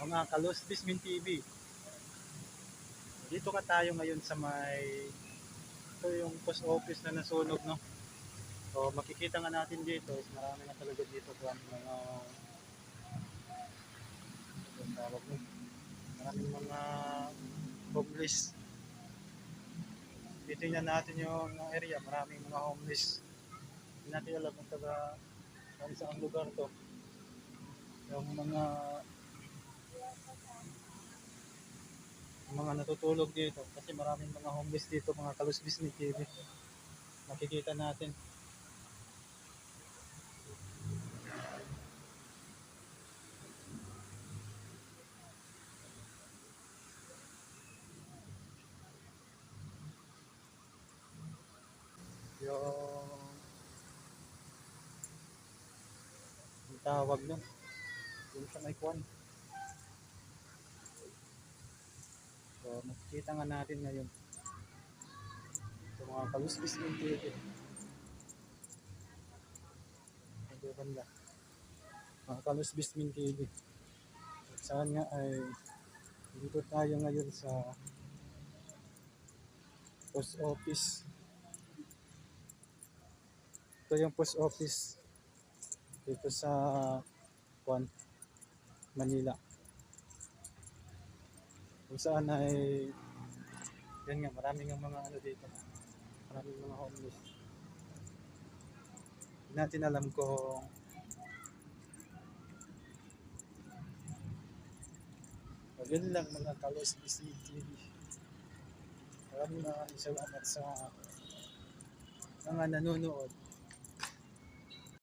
mga Kalos Bismin TV. Dito nga tayo ngayon sa may ito yung post office na nasunog, no? So makikita nga natin dito is marami na talaga dito kung mga tawag mo. Maraming mga homeless. Titingnan natin yung area, maraming mga homeless. Hindi natin alam kung taga saan lugar to. Yung mga natutulog dito kasi maraming mga homeless dito, mga Kalos Bismin TV. Makikita natin. Yung tawag nun, yung sa may kwan. So makikita nga natin ngayon sa mga Kalos Bismin TV. Ito banda, mga Kalos Bismin TV. Saan nga ay dito tayo ngayon sa post office. Ito yung post office dito sa Kwan, Manila. Kung saan ay yan nga, maraming ng mga ano dito. Maraming mga homeless. Hindi natin alam kung yun lang mga Kalos Bismin TV. Maraming salamat sa mga nanonood.